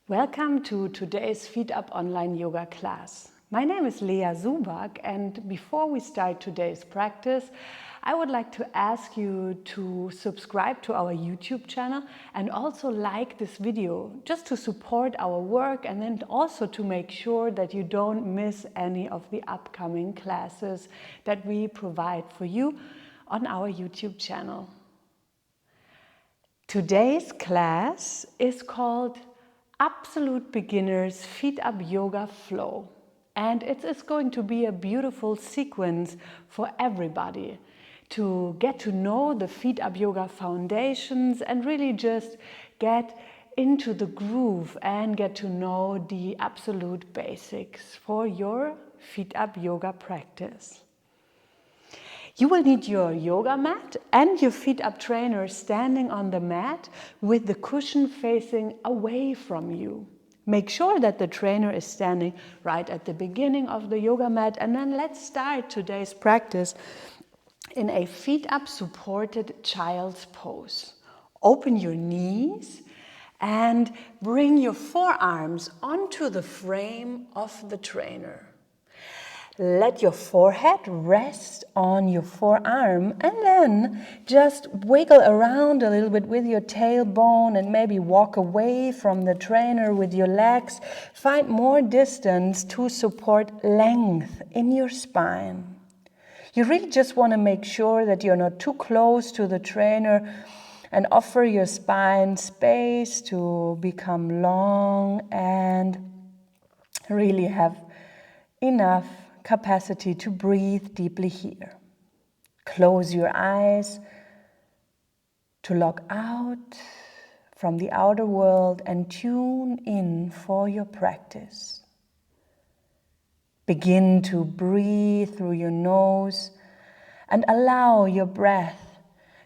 Welcome to today's FeetUp online yoga class. My name is Zubak, and before we start today's practice, I would like to ask you to subscribe to our YouTube channel and also like this video just to support our work and then also to make sure that you don't miss any of the upcoming classes that we provide for you on our YouTube channel. Today's class is called UpSolute Beginners FeetUp Yoga Flow, and it is going to be a beautiful sequence for everybody to get to know the FeetUp Yoga foundations and really just get into the groove and get to know the absolute basics for your FeetUp Yoga practice. You will need your yoga mat and your FeetUp Trainer standing on the mat with the cushion facing away from you. Make sure that the trainer is standing right at the beginning of the yoga mat, and then let's start today's practice in a FeetUp supported child's pose. Open your knees and bring your forearms onto the frame of the trainer. Let your forehead rest on your forearm and then just wiggle around a little bit with your tailbone and maybe walk away from the trainer with your legs. Find more distance to support length in your spine. You really just want to make sure that you're not too close to the trainer and offer your spine space to become long and really have enough capacity to breathe deeply here. Close your eyes to log out from the outer world and tune in for your practice. Begin to breathe through your nose and allow your breath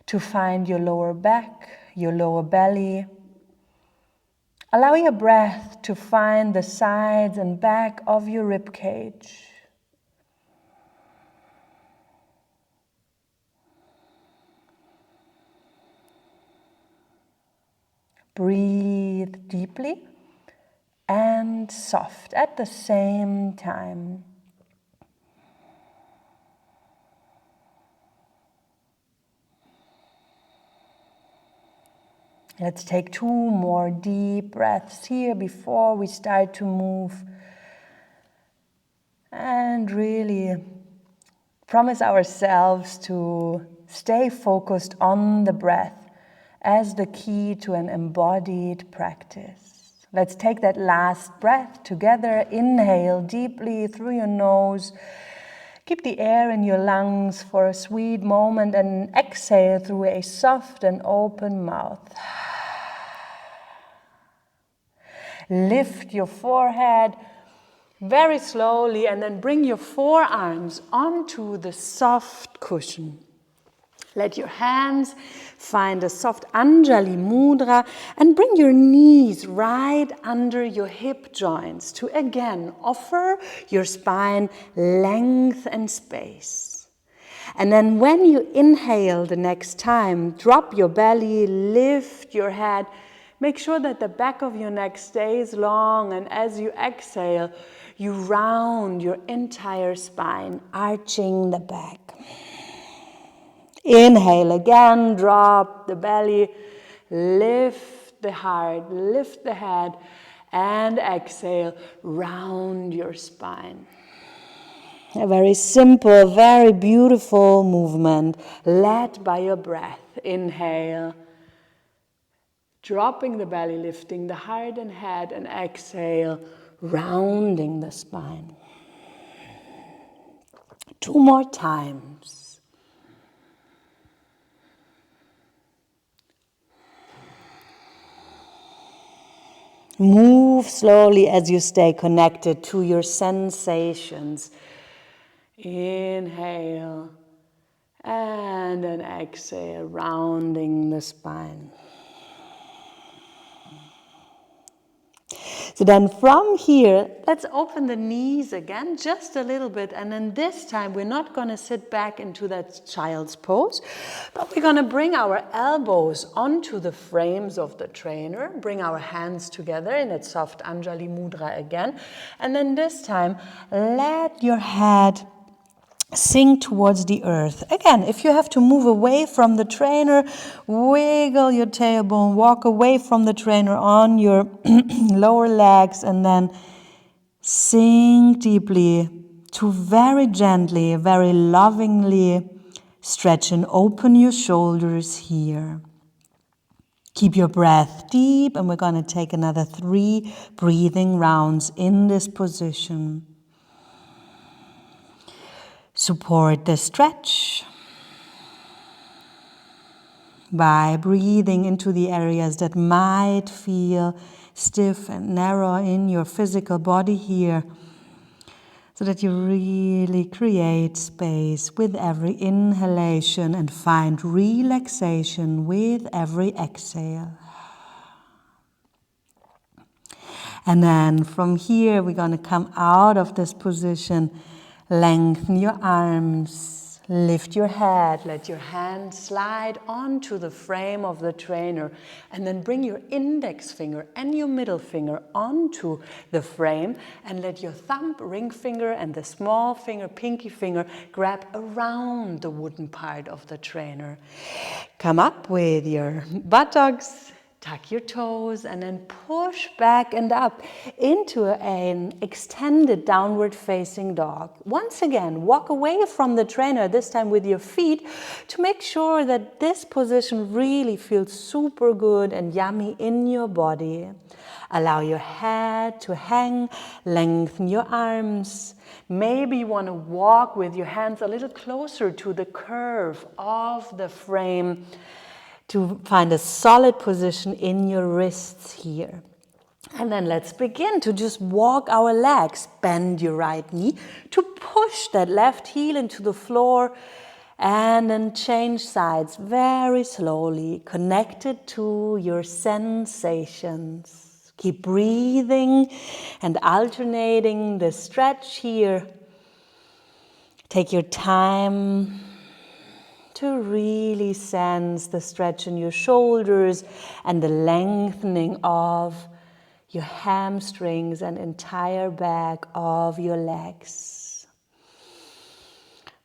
to find your lower back, your lower belly. Allow your breath to find the sides and back of your rib cage. Breathe deeply and soft at the same time. Let's take 2 more deep breaths here before we start to move. And really promise ourselves to stay focused on the breath as the key to an embodied practice. Let's take that last breath together. Inhale deeply through your nose. Keep the air in your lungs for a sweet moment and exhale through a soft and open mouth. Lift your forehead very slowly and then bring your forearms onto the soft cushion. Let your hands find a soft Anjali Mudra and bring your knees right under your hip joints to again offer your spine length and space. And then when you inhale the next time, drop your belly, lift your head. Make sure that the back of your neck stays long, and as you exhale, you round your entire spine, arching the back. Inhale again, drop the belly, lift the heart, lift the head, and exhale, round your spine. A very simple, very beautiful movement led by your breath. Inhale, dropping the belly, lifting the heart and head, and exhale, rounding the spine. 2 more times. Move slowly as you stay connected to your sensations. Inhale and then exhale, rounding the spine. So then from here, let's open the knees again, just a little bit. And then this time, we're not going to sit back into that child's pose, but we're going to bring our elbows onto the frames of the trainer, bring our hands together in that soft Anjali Mudra again. And then this time, let your head sink towards the earth. Again, if you have to move away from the trainer, wiggle your tailbone, walk away from the trainer on your lower legs, and then sink deeply to very gently, very lovingly stretch and open your shoulders here. Keep your breath deep, and we're going to take another 3 breathing rounds in this position. Support the stretch by breathing into the areas that might feel stiff and narrow in your physical body here, so that you really create space with every inhalation and find relaxation with every exhale. And then from here, we're going to come out of this position. Lengthen your arms, lift your head, let your hand slide onto the frame of the trainer, and then bring your index finger and your middle finger onto the frame, and let your thumb, ring finger, and the small finger, pinky finger, grab around the wooden part of the trainer. Come up with your buttocks, tuck your toes, and then push back and up into an extended downward facing dog. Once again, walk away from the trainer, this time with your feet, to make sure that this position really feels super good and yummy in your body. Allow your head to hang, lengthen your arms. Maybe you want to walk with your hands a little closer to the curve of the frame, to find a solid position in your wrists here. And then let's begin to just walk our legs. Bend your right knee to push that left heel into the floor, and then change sides very slowly, connected to your sensations. Keep breathing and alternating the stretch here. Take your time to really sense the stretch in your shoulders and the lengthening of your hamstrings and entire back of your legs.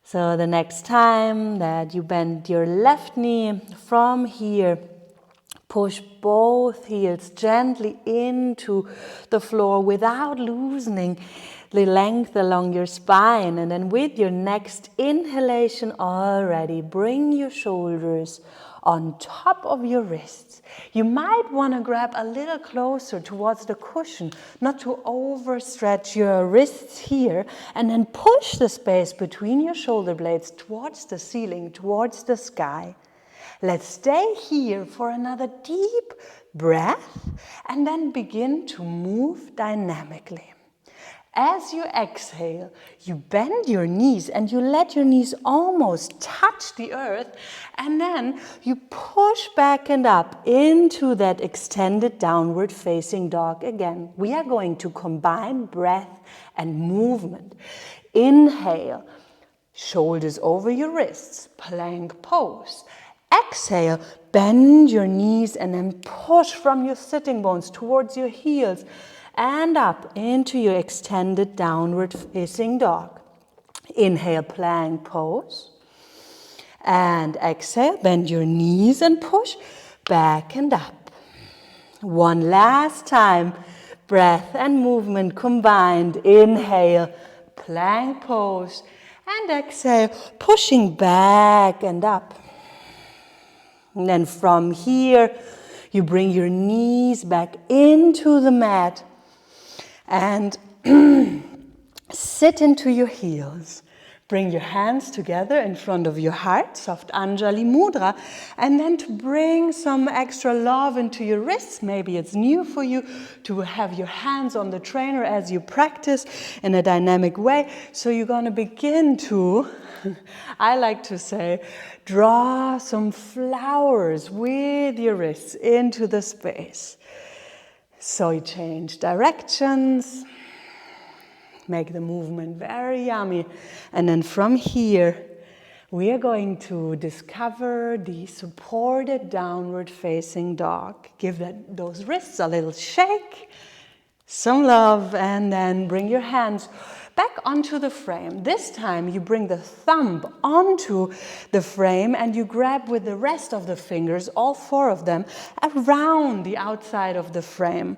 So the next time that you bend your left knee, from here, push both heels gently into the floor without loosening the length along your spine. And then with your next inhalation already, bring your shoulders on top of your wrists. You might want to grab a little closer towards the cushion, not to overstretch your wrists here, and then push the space between your shoulder blades towards the ceiling, towards the sky. Let's stay here for another deep breath, and then begin to move dynamically. As you exhale, you bend your knees and you let your knees almost touch the earth, and then you push back and up into that extended downward facing dog again. We are going to combine breath and movement. Inhale, shoulders over your wrists, plank pose. Exhale, bend your knees and then push from your sitting bones towards your heels and up into your extended downward facing dog. Inhale, plank pose. And exhale, bend your knees and push back and up. One last time, breath and movement combined. Inhale, plank pose. And exhale, pushing back and up. And then from here, you bring your knees back into the mat and sit into your heels. Bring your hands together in front of your heart, soft Anjali Mudra, and then to bring some extra love into your wrists. Maybe it's new for you to have your hands on the trainer as you practice in a dynamic way. So you're going to begin to, I like to say, draw some flowers with your wrists into the space. So you change directions, make the movement very yummy. And then from here, we are going to discover the supported downward facing dog. Give those wrists a little shake, some love, and then bring your hands back onto the frame. This time you bring the thumb onto the frame and you grab with the rest of the fingers, all 4 of them, around the outside of the frame.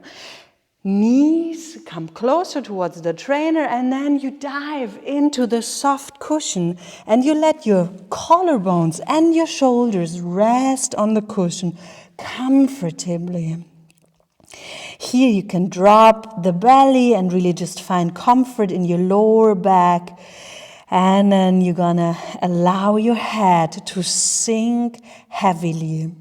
Knees come closer towards the trainer, and then you dive into the soft cushion and you let your collarbones and your shoulders rest on the cushion comfortably. Here you can drop the belly and really just find comfort in your lower back. And then you're gonna allow your head to sink heavily.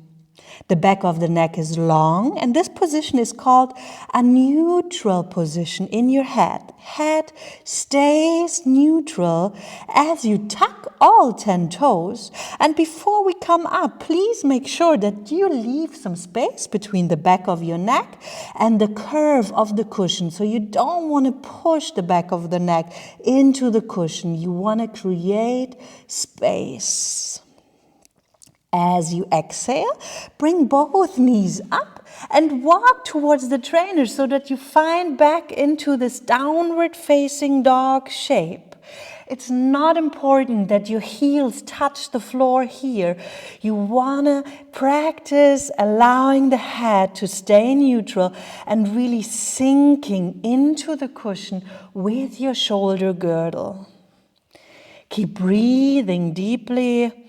The back of the neck is long, and this position is called a neutral position in your head. Head stays neutral as you tuck all 10 toes. And before we come up, please make sure that you leave some space between the back of your neck and the curve of the cushion. So you don't want to push the back of the neck into the cushion. You want to create space. As you exhale, bring both knees up and walk towards the trainer so that you find back into this downward facing dog shape. It's not important that your heels touch the floor here. You want to practice allowing the head to stay neutral and really sinking into the cushion with your shoulder girdle. Keep breathing deeply.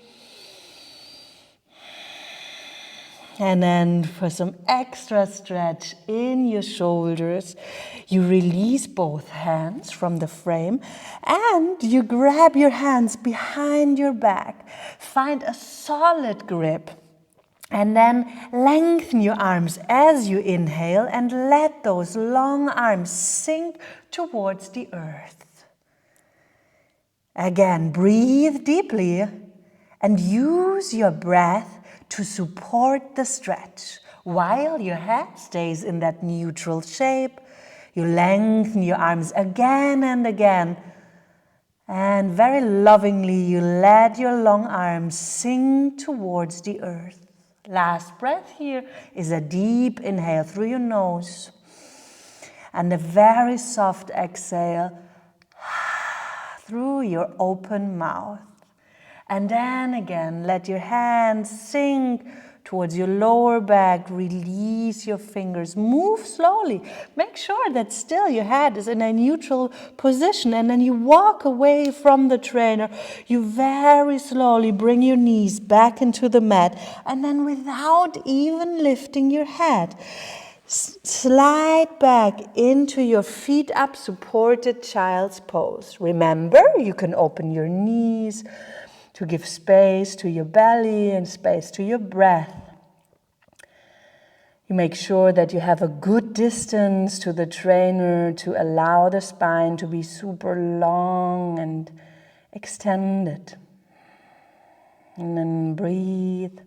And then for some extra stretch in your shoulders, you release both hands from the frame and you grab your hands behind your back. Find a solid grip and then lengthen your arms as you inhale and let those long arms sink towards the earth. Again, breathe deeply and use your breath to support the stretch. While your head stays in that neutral shape, you lengthen your arms again and again. And very lovingly, you let your long arms sink towards the earth. Last breath here is a deep inhale through your nose. And a very soft exhale through your open mouth. And then again, let your hands sink towards your lower back. Release your fingers. Move slowly. Make sure that still your head is in a neutral position. And then you walk away from the trainer. You very slowly bring your knees back into the mat. And then without even lifting your head, slide back into your feet up supported child's pose. Remember, you can open your knees to give space to your belly and space to your breath. You make sure that you have a good distance to the trainer to allow the spine to be super long and extended. And then breathe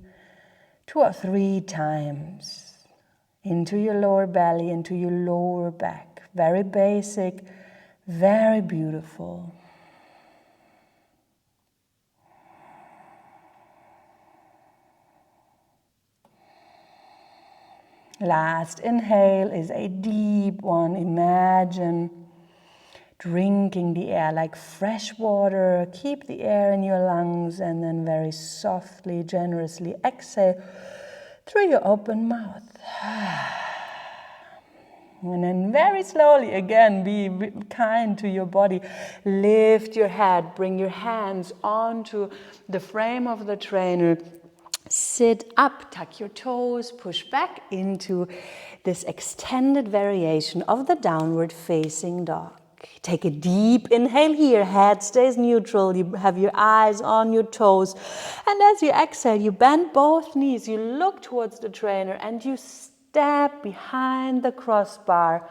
2 or 3 times into your lower belly, into your lower back. Very basic, very beautiful. Last inhale is a deep one. Imagine drinking the air like fresh water. Keep the air in your lungs and then very softly, generously exhale through your open mouth. And then very slowly, again, be kind to your body. Lift your head, bring your hands onto the frame of the trainer. Sit up, tuck your toes, push back into this extended variation of the downward facing dog. Take a deep inhale here, head stays neutral, you have your eyes on your toes. And as you exhale, you bend both knees, you look towards the trainer and you step behind the crossbar.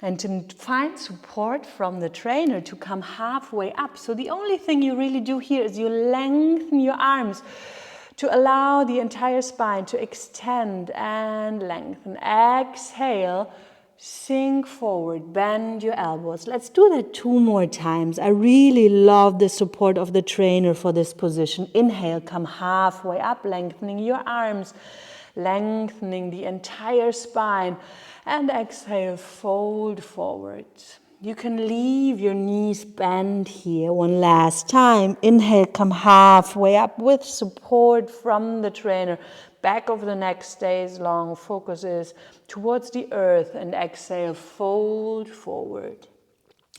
And to find support from the trainer to come halfway up. So the only thing you really do here is you lengthen your arms to allow the entire spine to extend and lengthen. Exhale, sink forward, bend your elbows. Let's do that 2 more times. I really love the support of the trainer for this position. Inhale, come halfway up, lengthening your arms, lengthening the entire spine. And exhale, fold forward. You can leave your knees bent here one last time. Inhale, come halfway up with support from the trainer. Back of the neck stays long, focus is towards the earth, and exhale, fold forward.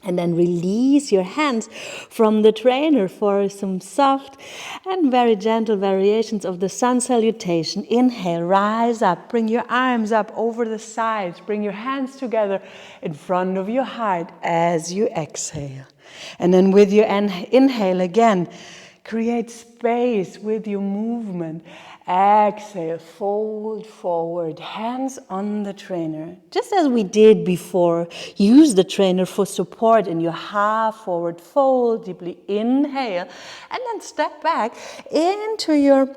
And then release your hands from the trainer for some soft and very gentle variations of the sun salutation. Inhale, rise up, bring your arms up over the sides, bring your hands together in front of your heart as you exhale. And then with your inhale again, create space with your movement. Exhale, fold forward, hands on the trainer. Just as we did before, use the trainer for support in your half forward fold. Deeply inhale, and then step back into your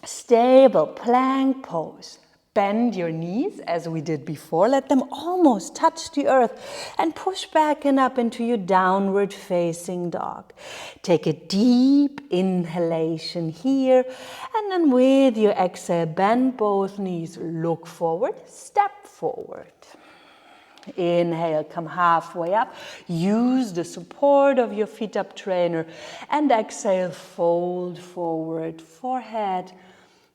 stable plank pose. Bend your knees as we did before. Let them almost touch the earth and push back and up into your downward facing dog. Take a deep inhalation here, and then with your exhale, bend both knees, look forward, step forward. Inhale, come halfway up. Use the support of your FeetUp Trainer, and exhale, fold forward, forehead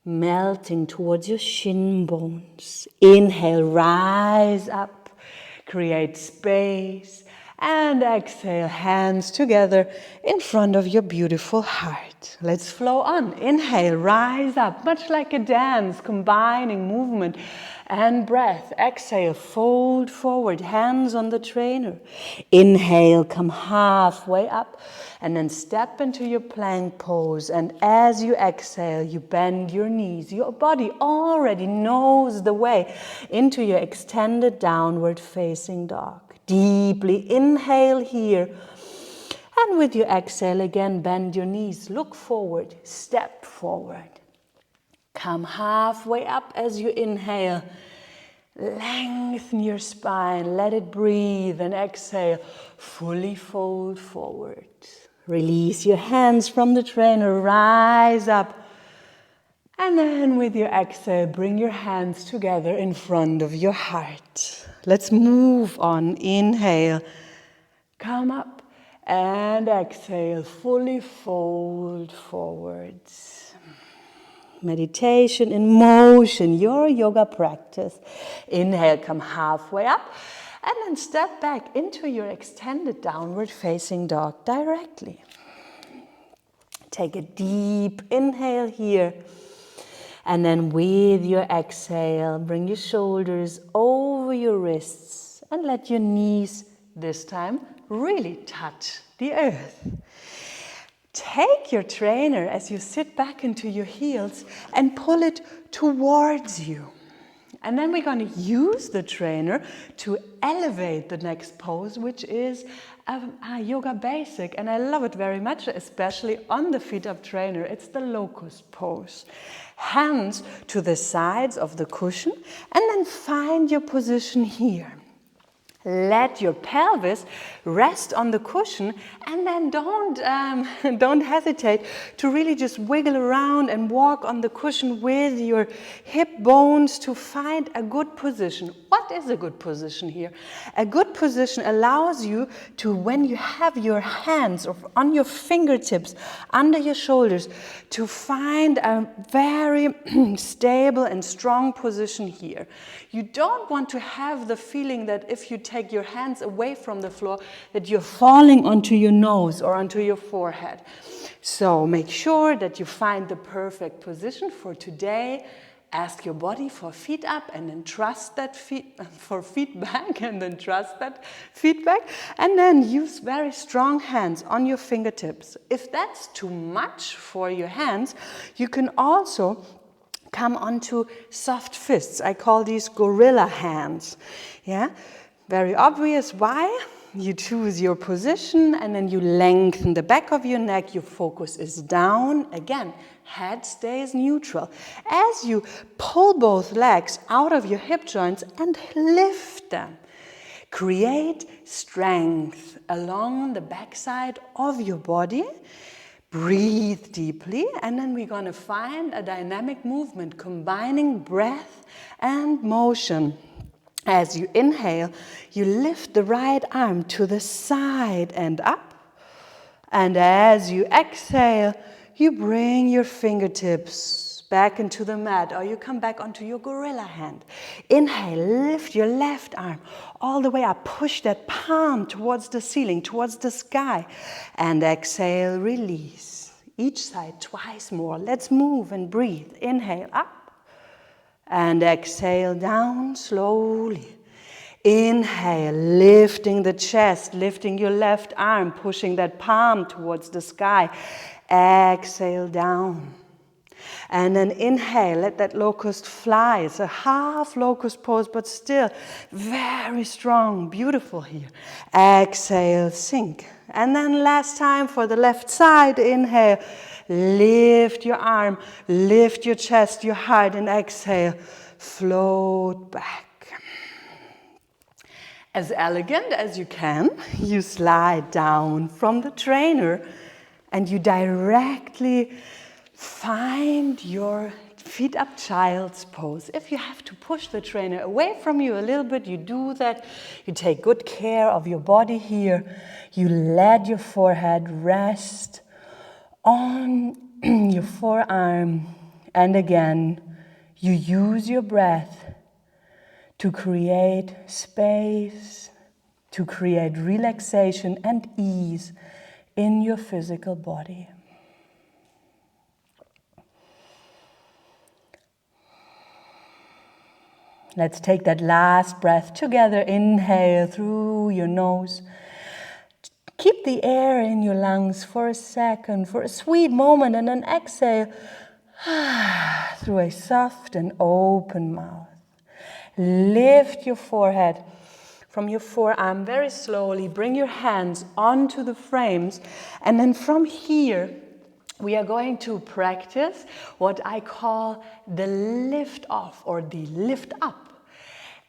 melting towards your shin bones. Inhale, rise up, create space, and exhale, hands together in front of your beautiful heart. Let's flow on. Inhale, rise up, much like a dance, combining movement and breath. Exhale, fold forward, hands on the trainer. Inhale, come halfway up, and then step into your plank pose. And as you exhale, you bend your knees. Your body already knows the way into your extended downward facing dog. Deeply inhale here. And with your exhale again, bend your knees, look forward, step forward. Come halfway up as you inhale. Lengthen your spine, let it breathe, and exhale, fully fold forward. Release your hands from the trainer, rise up. And then with your exhale, bring your hands together in front of your heart. Let's move on. Inhale, come up, and exhale, fully fold forwards. Meditation in motion, your yoga practice. Inhale, come halfway up, and then step back into your extended downward facing dog directly. Take a deep inhale here, and then with your exhale, bring your shoulders over your wrists and let your knees this time really touch the earth. Take your trainer as you sit back into your heels and pull it towards you. And then we're going to use the trainer to elevate the next pose, which is a yoga basic. And I love it very much, especially on the FeetUp Trainer. It's the locust pose. Hands to the sides of the cushion, and then find your position here. Let your pelvis rest on the cushion, and then don't hesitate to really just wiggle around and walk on the cushion with your hip bones to find a good position. What is a good position here? A good position allows you to, when you have your hands on your fingertips under your shoulders, to find a very stable and strong position here. You don't want to have the feeling that if you take your hands away from the floor, that you're falling onto your nose or onto your forehead. So make sure that you find the perfect position for today. Ask your body for feet up, and then trust that feet back, and then trust that feet back. And then use very strong hands on your fingertips. If that's too much for your hands, you can also come onto soft fists. I call these gorilla hands. Yeah, very obvious. Why? you choose your position and then you lengthen the back of your neck. Your focus is down. Again, head stays neutral. As you pull both legs out of your hip joints and lift them, create strength along the backside of your body. Breathe deeply, and then we're going to find a dynamic movement combining breath and motion. As you inhale, you lift the right arm to the side and up. And as you exhale, you bring your fingertips back into the mat, or you come back onto your gorilla hand. Inhale, lift your left arm all the way up. Push that palm towards the ceiling, towards the sky. And exhale, release. Each side twice more. Let's move and breathe. Inhale, up. And exhale, down slowly. Inhale, lifting the chest, lifting your left arm, pushing that palm towards the sky. Exhale, down. And then inhale, let that locust fly. It's a half locust pose, but still very strong, beautiful here. Exhale, sink. And then last time for the left side, inhale, lift your arm, lift your chest, your heart, and exhale, float back. As elegant as you can, you slide down from the trainer and you directly find your feet up child's pose. If you have to push the trainer away from you a little bit, you do that. You take good care of your body here. You let your forehead rest on your forearm. And again, you use your breath to create space, to create relaxation and ease in your physical body. Let's take that last breath together. Inhale through your nose. Keep the air in your lungs for a second, for a sweet moment, and then exhale through a soft and open mouth. Lift your forehead from your forearm very slowly. Bring your hands onto the frames, and then from here, we are going to practice what I call the lift off or the lift up.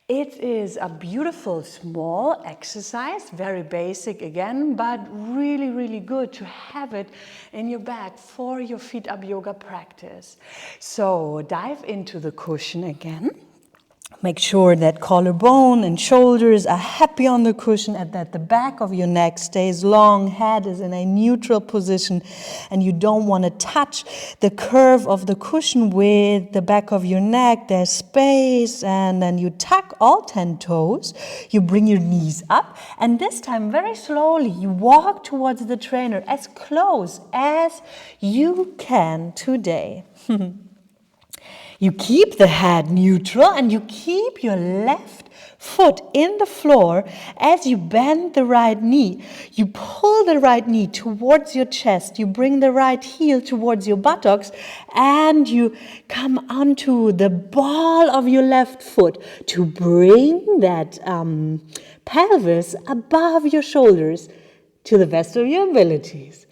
It is a beautiful small exercise, very basic again, but really, really good to have it in your bag for your feet up yoga practice. So dive into the cushion again. Make sure that collarbone and shoulders are happy on the cushion and that the back of your neck stays long, head is in a neutral position, and you don't want to touch the curve of the cushion with the back of your neck. There's space, and then you tuck all 10 toes. You bring your knees up, and this time very slowly you walk towards the trainer as close as you can today. You keep the head neutral and you keep your left foot in the floor as you bend the right knee. You pull the right knee towards your chest. You bring the right heel towards your buttocks and you come onto the ball of your left foot to bring that pelvis above your shoulders to the best of your abilities.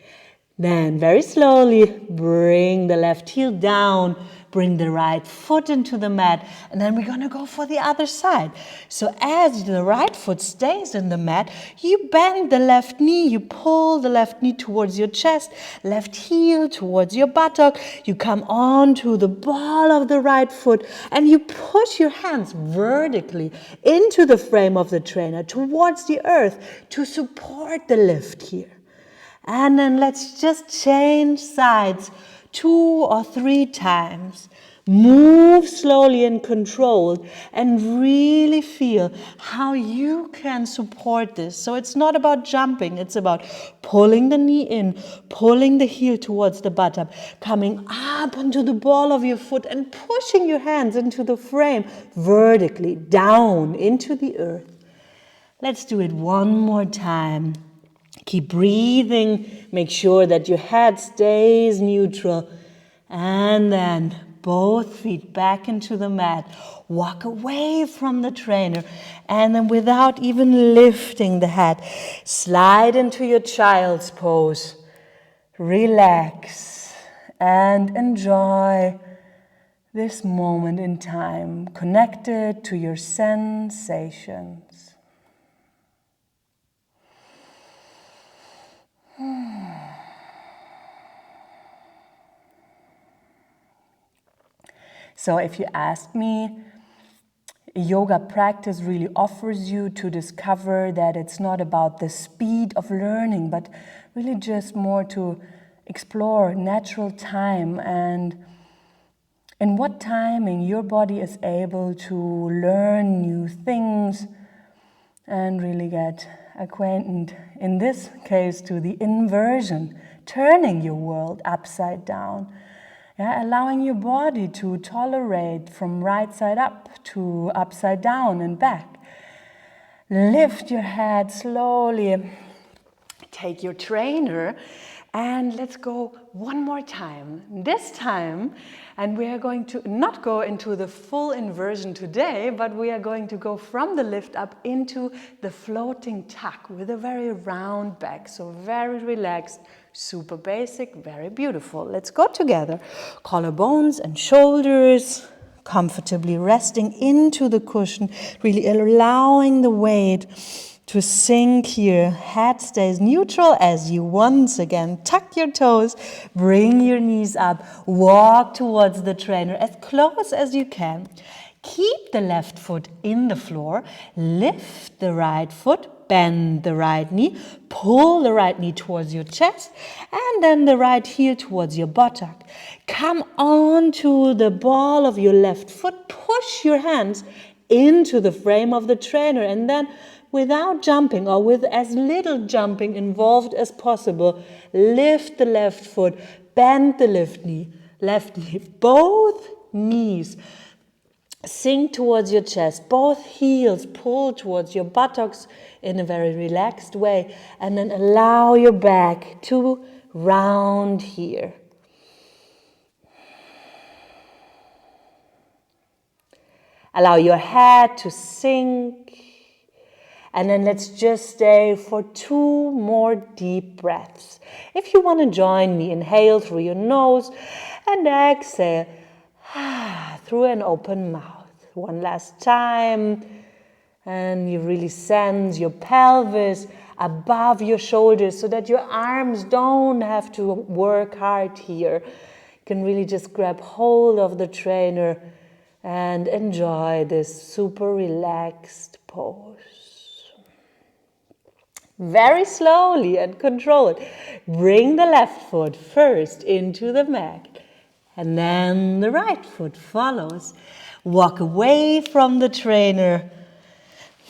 Then very slowly bring the left heel down. Bring the right foot into the mat, and then we're going to go for the other side. So as the right foot stays in the mat, you bend the left knee, you pull the left knee towards your chest, left heel towards your buttock, you come onto the ball of the right foot, and you push your hands vertically into the frame of the trainer towards the earth to support the lift here. And then let's just change sides 2 or 3 times. Move slowly and controlled and really feel how you can support this. So it's not about jumping, it's about pulling the knee in, pulling the heel towards the buttock, coming up onto the ball of your foot and pushing your hands into the frame vertically down into the earth. Let's do it one more time. Keep breathing. Make sure that your head stays neutral. And then both feet back into the mat. Walk away from the trainer. And then without even lifting the head, slide into your child's pose. Relax and enjoy this moment in time, connected to your sensations. So if you ask me, yoga practice really offers you to discover that it's not about the speed of learning, but really just more to explore natural time and in what timing your body is able to learn new things and really get acquainted, in this case, to the inversion, turning your world upside down. Yeah, allowing your body to tolerate from right side up to upside down and back. Lift your head slowly. Take your trainer and let's go one more time. This time, and we are going to not go into the full inversion today, but we are going to go from the lift up into the floating tuck with a very round back. So very relaxed, super basic, very beautiful. Let's go together. Collarbones and shoulders comfortably resting into the cushion, really allowing the weight to sink here. Head stays neutral as you once again tuck your toes, bring your knees up, walk towards the trainer as close as you can. Keep the left foot in the floor, lift the right foot, bend the right knee, pull the right knee towards your chest, and then the right heel towards your buttock. Come onto the ball of your left foot, push your hands into the frame of the trainer, and then without jumping or with as little jumping involved as possible, lift the left foot, bend the left knee, both knees sink towards your chest, both heels pull towards your buttocks in a very relaxed way, and then allow your back to round here. Allow your head to sink, and then let's just stay for 2 more deep breaths. If you want to join me, inhale through your nose and exhale through an open mouth. One last time, and you really sense your pelvis above your shoulders so that your arms don't have to work hard here. You can really just grab hold of the trainer and enjoy this super relaxed pose. Very slowly and controlled, bring the left foot first into the mat, and then the right foot follows. Walk away from the trainer.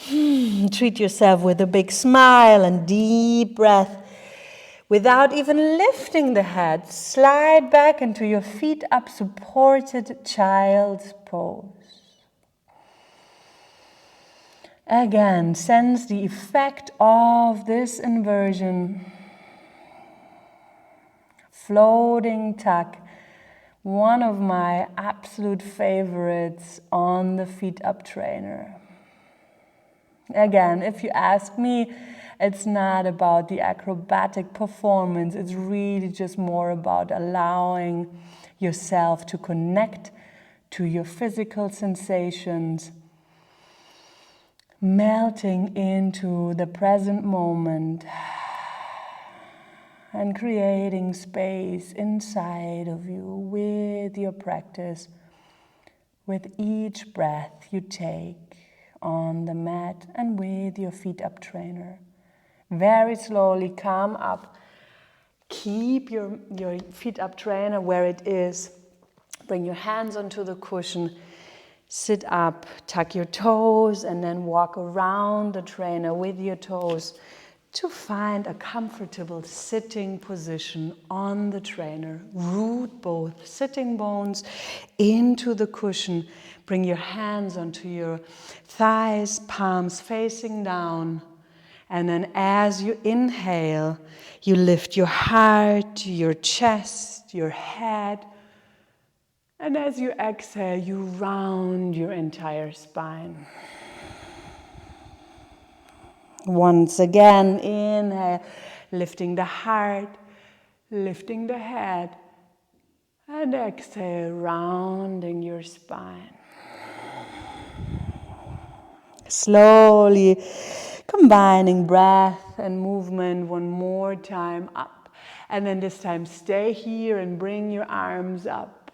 Treat yourself with a big smile and deep breath. Without even lifting the head, slide back into your feet up supported child's pose. Again, sense the effect of this inversion. Floating tuck. One of my absolute favorites on the FeetUp Trainer. Again, if you ask me, it's not about the acrobatic performance. It's really just more about allowing yourself to connect to your physical sensations, melting into the present moment, and creating space inside of you with your practice, with each breath you take on the mat and with your FeetUp Trainer. Very slowly come up. Keep your FeetUp Trainer where it is. Bring your hands onto the cushion. Sit up, tuck your toes, and then walk around the trainer with your toes to find a comfortable sitting position on the trainer. Root both sitting bones into the cushion. Bring your hands onto your thighs, palms facing down. And then as you inhale, you lift your heart, your chest, your head. And as you exhale, you round your entire spine. Once again, inhale, lifting the heart, lifting the head, and exhale, rounding your spine. Slowly combining breath and movement one more time up. And then this time stay here and bring your arms up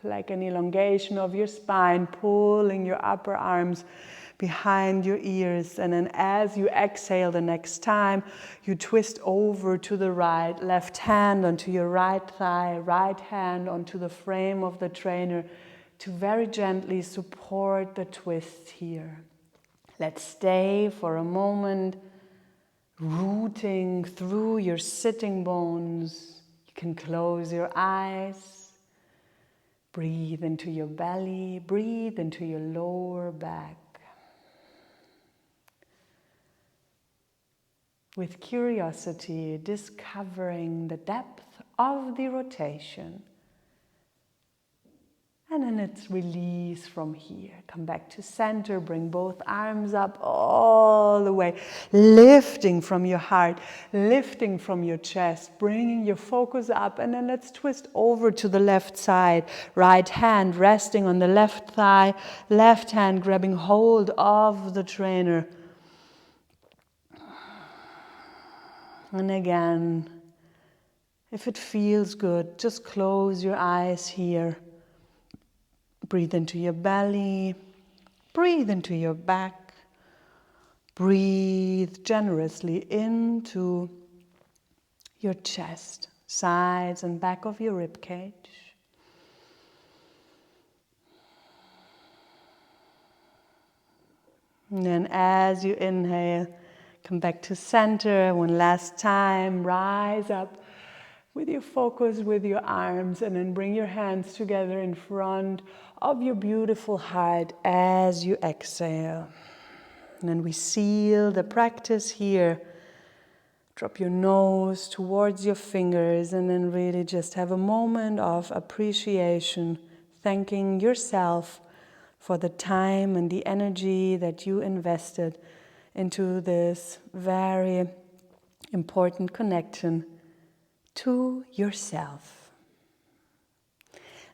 like an elongation of your spine, pulling your upper arms behind your ears. And then as you exhale the next time, you twist over to the right, left hand onto your right thigh, right hand onto the frame of the trainer to very gently support the twist here. Let's stay for a moment, rooting through your sitting bones. You can close your eyes. Breathe into your belly, breathe into your lower back. With curiosity, discovering the depth of the rotation. And then it's release from here. Come back to center, bring both arms up all the way, lifting from your heart, lifting from your chest, bringing your focus up, and then let's twist over to the left side. Right hand resting on the left thigh, left hand grabbing hold of the trainer. And again, if it feels good, just close your eyes here. Breathe into your belly, breathe into your back, breathe generously into your chest, sides and back of your rib cage. And then as you inhale, come back to center one last time, rise up with your focus with your arms, and then bring your hands together in front of your beautiful heart as you exhale. And then we seal the practice here. Drop your nose towards your fingers and then really just have a moment of appreciation, thanking yourself for the time and the energy that you invested into this very important connection to yourself.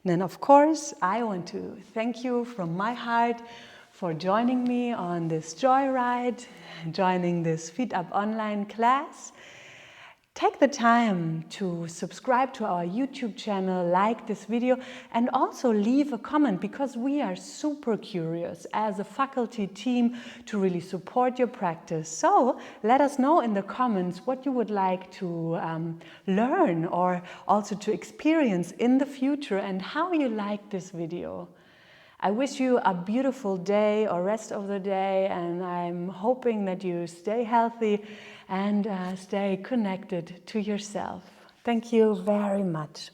And then, of course, I want to thank you from my heart for joining me on this joyride, joining this FeetUp online class. Take the time to subscribe to our YouTube channel, like this video, and also leave a comment, because we are super curious as a faculty team to really support your practice. So let us know in the comments what you would like to learn or also to experience in the future and how you like this video. I wish you a beautiful day or rest of the day, and I'm hoping that you stay healthy and stay connected to yourself. Thank you very much.